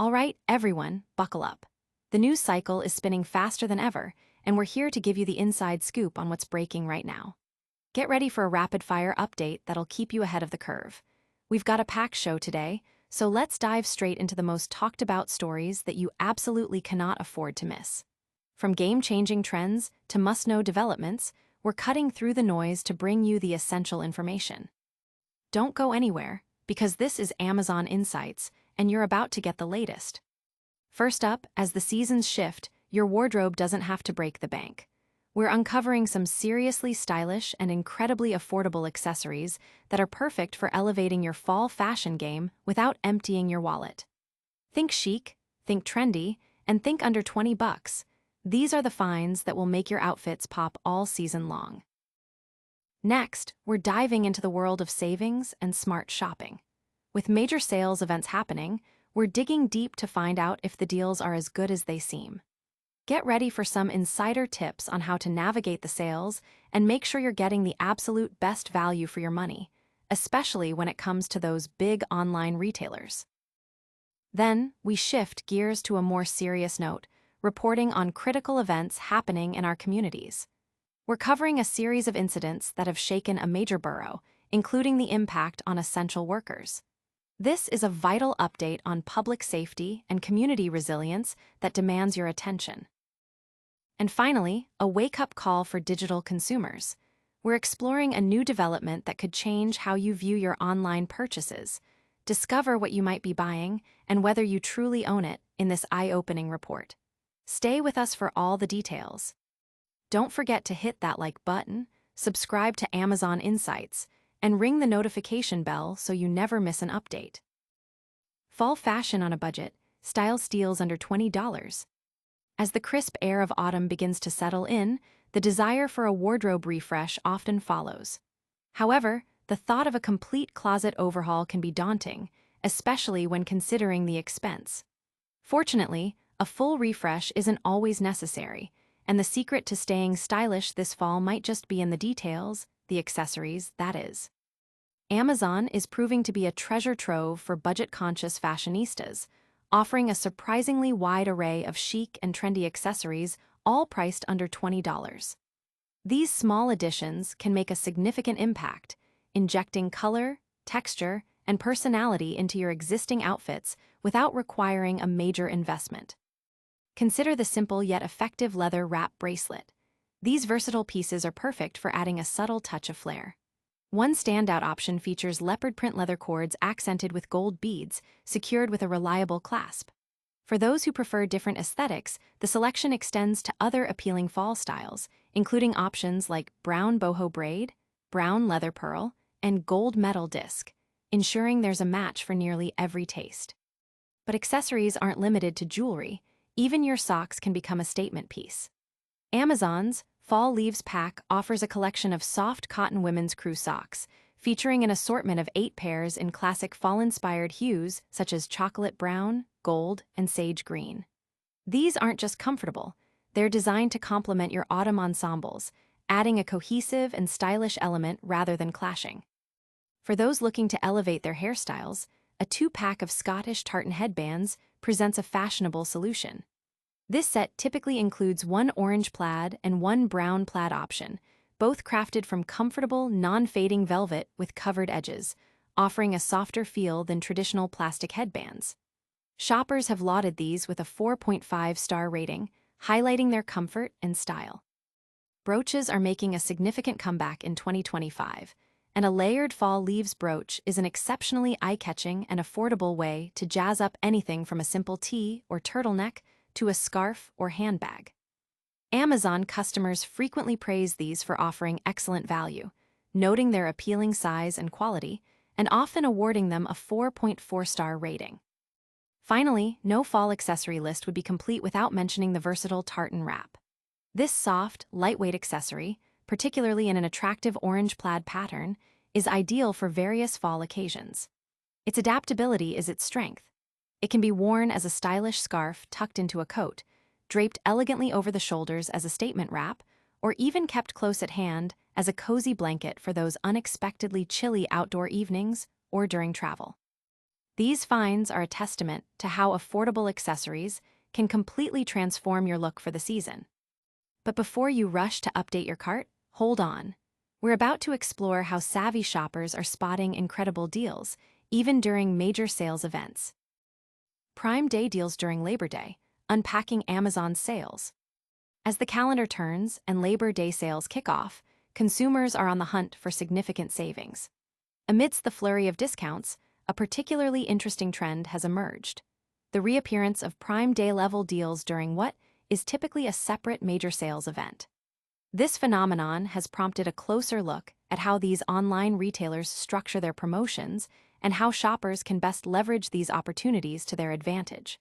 All right, everyone, buckle up. The news cycle is spinning faster than ever, and we're here to give you the inside scoop on what's breaking right now. Get ready for a rapid-fire update that'll keep you ahead of the curve. We've got a packed show today, so let's dive straight into the most talked-about stories that you absolutely cannot afford to miss. From game-changing trends to must-know developments, we're cutting through the noise to bring you the essential information. Don't go anywhere, because this is Amazon Insights, and you're about to get the latest. First up, as the seasons shift, your wardrobe doesn't have to break the bank. We're uncovering some seriously stylish and incredibly affordable accessories that are perfect for elevating your fall fashion game without emptying your wallet. Think chic, think trendy, and think under $20. These are the finds that will make your outfits pop all season long. Next, we're diving into the world of savings and smart shopping. With major sales events happening, we're digging deep to find out if the deals are as good as they seem. Get ready for some insider tips on how to navigate the sales and make sure you're getting the absolute best value for your money, especially when it comes to those big online retailers. Then, we shift gears to a more serious note, reporting on critical events happening in our communities. We're covering a series of incidents that have shaken a major borough, including the impact on essential workers. This is a vital update on public safety and community resilience that demands your attention. And finally, a wake-up call for digital consumers. We're exploring a new development that could change how you view your online purchases. Discover what you might be buying and whether you truly own it in this eye-opening report. Stay with us for all the details. Don't forget to hit that like button, subscribe to Amazon Insights, and ring the notification bell so you never miss an update. Fall fashion on a budget, style steals under $20. As the crisp air of autumn begins to settle in, the desire for a wardrobe refresh often follows. However, the thought of a complete closet overhaul can be daunting, especially when considering the expense. Fortunately, a full refresh isn't always necessary, and the secret to staying stylish this fall might just be in the details, the accessories, that is. Amazon is proving to be a treasure trove for budget-conscious fashionistas, offering a surprisingly wide array of chic and trendy accessories, all priced under $20. These small additions can make a significant impact, injecting color, texture, and personality into your existing outfits without requiring a major investment. Consider the simple yet effective leather wrap bracelet. These versatile pieces are perfect for adding a subtle touch of flair. One standout option features leopard print leather cords accented with gold beads, secured with a reliable clasp. For those who prefer different aesthetics, the selection extends to other appealing fall styles, including options like brown boho braid, brown leather pearl, and gold metal disc, ensuring there's a match for nearly every taste. But accessories aren't limited to jewelry. Even your socks can become a statement piece. Amazon's Fall Leaves Pack offers a collection of soft cotton women's crew socks, featuring an assortment of 8 pairs in classic fall-inspired hues such as chocolate brown, gold, and sage green. These aren't just comfortable, they're designed to complement your autumn ensembles, adding a cohesive and stylish element rather than clashing. For those looking to elevate their hairstyles, a 2-pack of Scottish tartan headbands presents a fashionable solution. This set typically includes 1 orange plaid and 1 brown plaid option, both crafted from comfortable, non-fading velvet with covered edges, offering a softer feel than traditional plastic headbands. Shoppers have lauded these with a 4.5-star rating, highlighting their comfort and style. Brooches are making a significant comeback in 2025, and a layered fall leaves brooch is an exceptionally eye-catching and affordable way to jazz up anything from a simple tee or turtleneck to a scarf or handbag. Amazon customers frequently praise these for offering excellent value, noting their appealing size and quality, and often awarding them a 4.4-star rating. Finally, no fall accessory list would be complete without mentioning the versatile tartan wrap. This soft, lightweight accessory, particularly in an attractive orange plaid pattern, is ideal for various fall occasions. Its adaptability is its strength. It can be worn as a stylish scarf tucked into a coat, draped elegantly over the shoulders as a statement wrap, or even kept close at hand as a cozy blanket for those unexpectedly chilly outdoor evenings or during travel. These finds are a testament to how affordable accessories can completely transform your look for the season. But before you rush to update your cart, hold on. We're about to explore how savvy shoppers are spotting incredible deals, even during major sales events. Prime Day deals during Labor Day, unpacking Amazon's sales. As the calendar turns and Labor Day sales kick off, consumers are on the hunt for significant savings. Amidst the flurry of discounts, a particularly interesting trend has emerged: the reappearance of Prime Day-level deals during what is typically a separate major sales event. This phenomenon has prompted a closer look at how these online retailers structure their promotions and how shoppers can best leverage these opportunities to their advantage.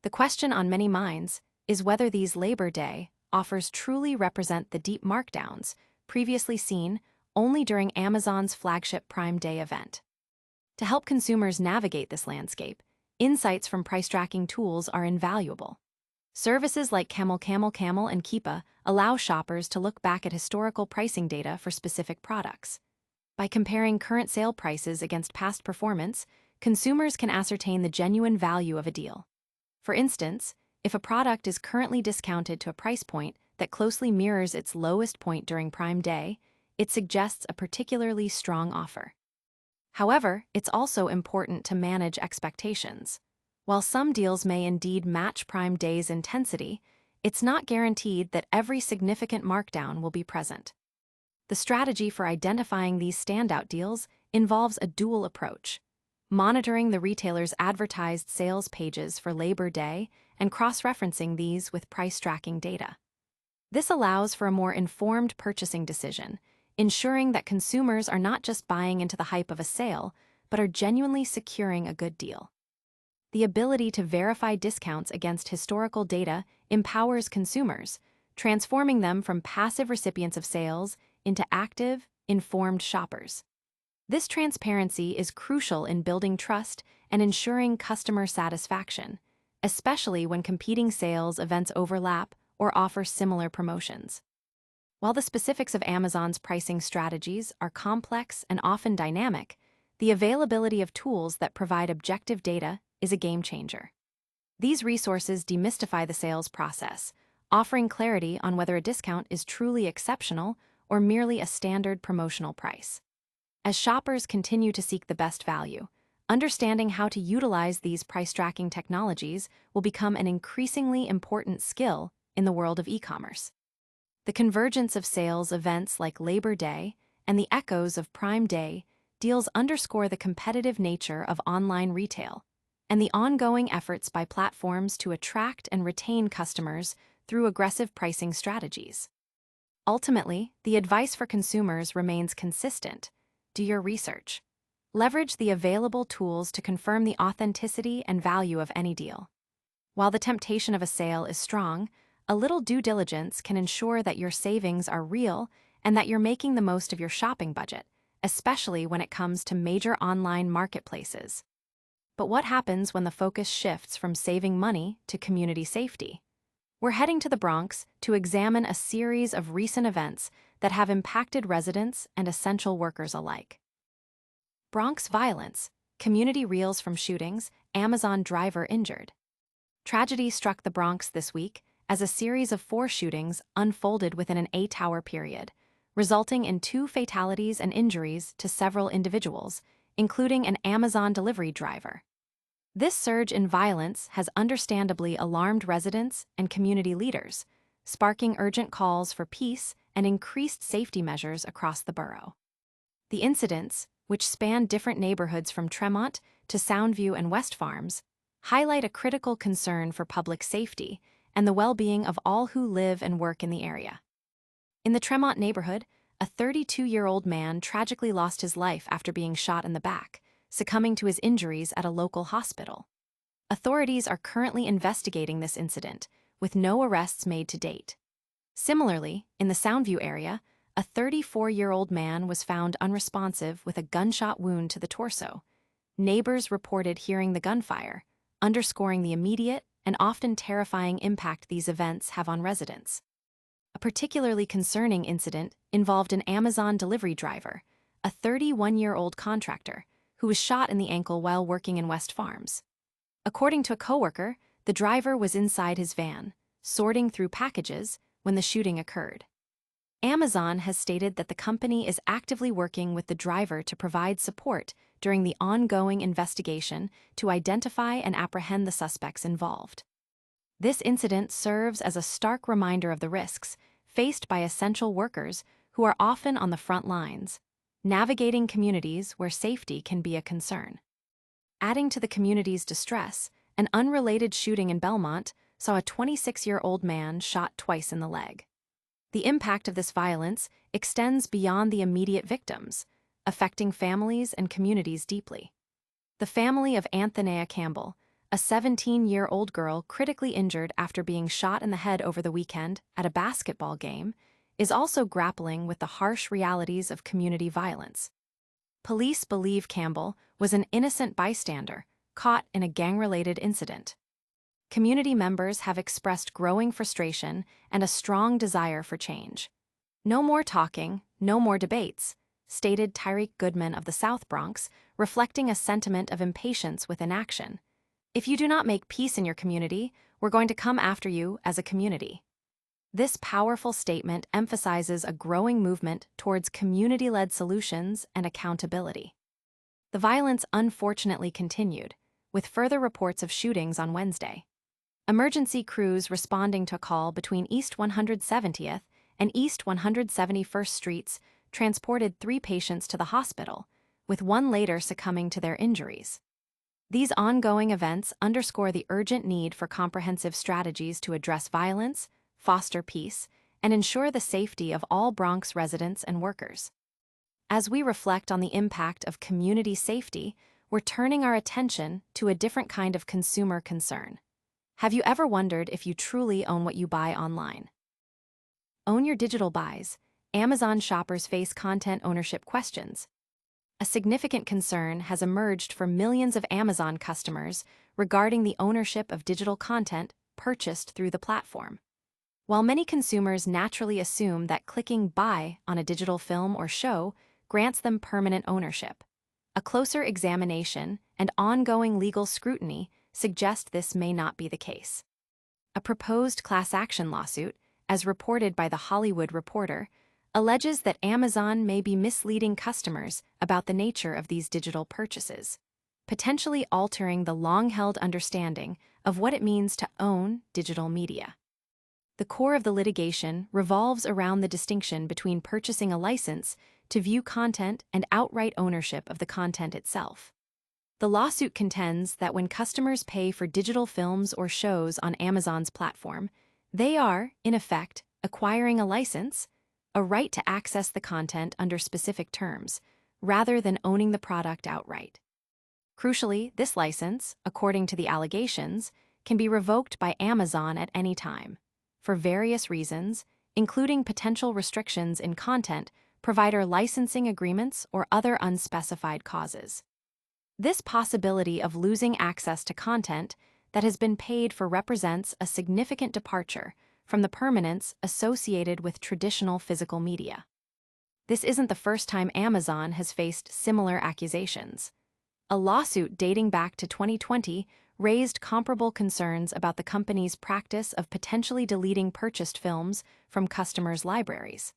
The question on many minds is whether these Labor Day offers truly represent the deep markdowns previously seen only during Amazon's flagship Prime Day event. To help consumers navigate this landscape, insights from price tracking tools are invaluable. Services like Camel, and Keepa allow shoppers to look back at historical pricing data for specific products. By comparing current sale prices against past performance, consumers can ascertain the genuine value of a deal. For instance, if a product is currently discounted to a price point that closely mirrors its lowest point during Prime Day, it suggests a particularly strong offer. However, it's also important to manage expectations. While some deals may indeed match Prime Day's intensity, it's not guaranteed that every significant markdown will be present. The strategy for identifying these standout deals involves a dual approach: monitoring the retailer's advertised sales pages for Labor Day and cross-referencing these with price tracking data. This allows for a more informed purchasing decision, ensuring that consumers are not just buying into the hype of a sale, but are genuinely securing a good deal. The ability to verify discounts against historical data empowers consumers, transforming them from passive recipients of sales into active, informed shoppers. This transparency is crucial in building trust and ensuring customer satisfaction, especially when competing sales events overlap or offer similar promotions. While the specifics of Amazon's pricing strategies are complex and often dynamic, the availability of tools that provide objective data is a game changer. These resources demystify the sales process, offering clarity on whether a discount is truly exceptional or merely a standard promotional price. As shoppers continue to seek the best value, understanding how to utilize these price-tracking technologies will become an increasingly important skill in the world of e-commerce. The convergence of sales events like Labor Day and the echoes of Prime Day deals underscore the competitive nature of online retail and the ongoing efforts by platforms to attract and retain customers through aggressive pricing strategies. Ultimately, the advice for consumers remains consistent: do your research. Leverage the available tools to confirm the authenticity and value of any deal. While the temptation of a sale is strong, a little due diligence can ensure that your savings are real and that you're making the most of your shopping budget, especially when it comes to major online marketplaces. But what happens when the focus shifts from saving money to community safety? We're heading to the Bronx to examine a series of recent events that have impacted residents and essential workers alike. Bronx violence, community reels from shootings, Amazon driver injured. Tragedy struck the Bronx this week as a series of 4 shootings unfolded within an 8-hour period, resulting in 2 fatalities and injuries to several individuals, including an Amazon delivery driver. This surge in violence has understandably alarmed residents and community leaders, sparking urgent calls for peace and increased safety measures across the borough. The incidents, which span different neighborhoods from Tremont to Soundview and West Farms, highlight a critical concern for public safety and the well-being of all who live and work in the area. In the Tremont neighborhood, a 32-year-old man tragically lost his life after being shot in the back, succumbing to his injuries at a local hospital. Authorities are currently investigating this incident, with no arrests made to date. Similarly, in the Soundview area, a 34-year-old man was found unresponsive with a gunshot wound to the torso. Neighbors reported hearing the gunfire, underscoring the immediate and often terrifying impact these events have on residents. A particularly concerning incident involved an Amazon delivery driver, a 31-year-old contractor, who was shot in the ankle while working in West Farms. According to a coworker, the driver was inside his van, sorting through packages, when the shooting occurred. Amazon has stated that the company is actively working with the driver to provide support during the ongoing investigation to identify and apprehend the suspects involved. This incident serves as a stark reminder of the risks faced by essential workers who are often on the front lines, navigating communities where safety can be a concern. Adding to the community's distress, an unrelated shooting in Belmont saw a 26-year-old man shot twice in the leg. The impact of this violence extends beyond the immediate victims, affecting families and communities deeply. The family of Anthonea Campbell, a 17-year-old girl critically injured after being shot in the head over the weekend at a basketball game, is also grappling with the harsh realities of community violence. Police believe Campbell was an innocent bystander caught in a gang-related incident. Community members have expressed growing frustration and a strong desire for change. "No more talking, no more debates," stated Tyreek Goodman of the South Bronx, reflecting a sentiment of impatience with inaction. "If you do not make peace in your community, we're going to come after you as a community." This powerful statement emphasizes a growing movement towards community-led solutions and accountability. The violence unfortunately continued, with further reports of shootings on Wednesday. Emergency crews responding to a call between East 170th and East 171st Streets transported 3 patients to the hospital, with one later succumbing to their injuries. These ongoing events underscore the urgent need for comprehensive strategies to address violence, foster peace, and ensure the safety of all Bronx residents and workers. As we reflect on the impact of community safety, we're turning our attention to a different kind of consumer concern. Have you ever wondered if you truly own what you buy online? Own your digital buys. Amazon shoppers face content ownership questions. A significant concern has emerged for millions of Amazon customers regarding the ownership of digital content purchased through the platform. While many consumers naturally assume that clicking buy on a digital film or show grants them permanent ownership, a closer examination and ongoing legal scrutiny suggest this may not be the case. A proposed class action lawsuit, as reported by The Hollywood Reporter, alleges that Amazon may be misleading customers about the nature of these digital purchases, potentially altering the long-held understanding of what it means to own digital media. The core of the litigation revolves around the distinction between purchasing a license to view content and outright ownership of the content itself. The lawsuit contends that when customers pay for digital films or shows on Amazon's platform, they are, in effect, acquiring a license, a right to access the content under specific terms, rather than owning the product outright. Crucially, this license, according to the allegations, can be revoked by Amazon at any time, for various reasons, including potential restrictions in content, provider licensing agreements, or other unspecified causes. This possibility of losing access to content that has been paid for represents a significant departure from the permanence associated with traditional physical media. This isn't the first time Amazon has faced similar accusations. A lawsuit dating back to 2020 raised comparable concerns about the company's practice of potentially deleting purchased films from customers' libraries.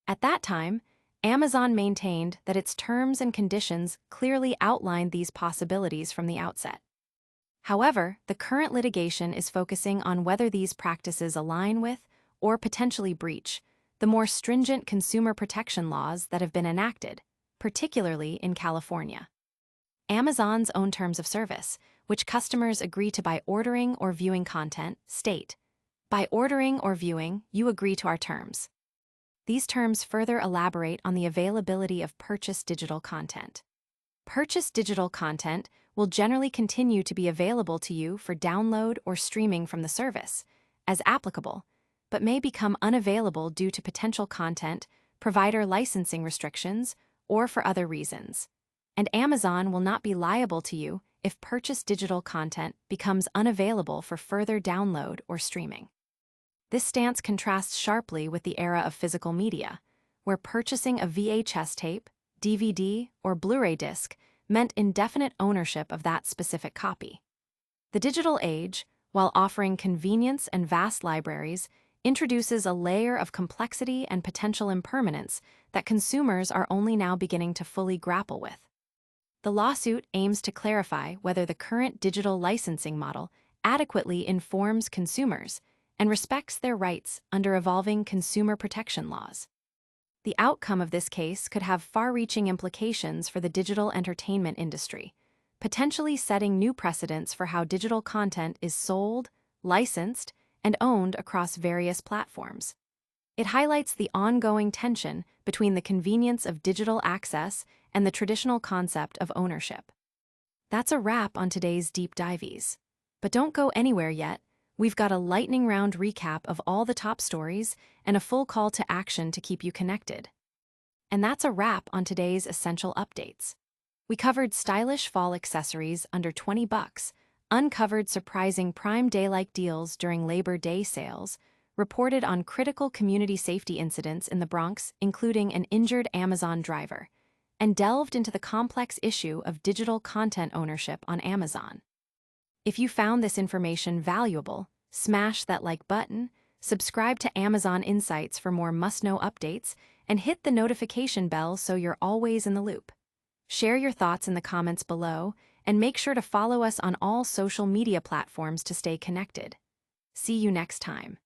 At that time, Amazon maintained that its terms and conditions clearly outlined these possibilities from the outset. However, the current litigation is focusing on whether these practices align with, or potentially breach, the more stringent consumer protection laws that have been enacted, particularly in California. Amazon's own terms of service, which customers agree to by ordering or viewing content, state, "By ordering or viewing, you agree to our terms." These terms further elaborate on the availability of purchased digital content. Purchased digital content will generally continue to be available to you for download or streaming from the service, as applicable, but may become unavailable due to potential content, provider licensing restrictions, or for other reasons. And Amazon will not be liable to you if purchased digital content becomes unavailable for further download or streaming. This stance contrasts sharply with the era of physical media, where purchasing a VHS tape, DVD, or Blu-ray disc meant indefinite ownership of that specific copy. The digital age, while offering convenience and vast libraries, introduces a layer of complexity and potential impermanence that consumers are only now beginning to fully grapple with. The lawsuit aims to clarify whether the current digital licensing model adequately informs consumers and respects their rights under evolving consumer protection laws. The outcome of this case could have far-reaching implications for the digital entertainment industry, potentially setting new precedents for how digital content is sold, licensed, and owned across various platforms. It highlights the ongoing tension between the convenience of digital access and the traditional concept of ownership. That's a wrap on today's Deep Dives. But don't go anywhere yet. We've got a lightning round recap of all the top stories and a full call to action to keep you connected. And that's a wrap on today's essential updates. We covered stylish fall accessories under $20, uncovered surprising Prime Day-like deals during Labor Day sales, reported on critical community safety incidents in the Bronx, including an injured Amazon driver, and delved into the complex issue of digital content ownership on Amazon. If you found this information valuable, smash that like button, subscribe to Amazon Insights for more must-know updates, and hit the notification bell so you're always in the loop. Share your thoughts in the comments below, and make sure to follow us on all social media platforms to stay connected. See you next time.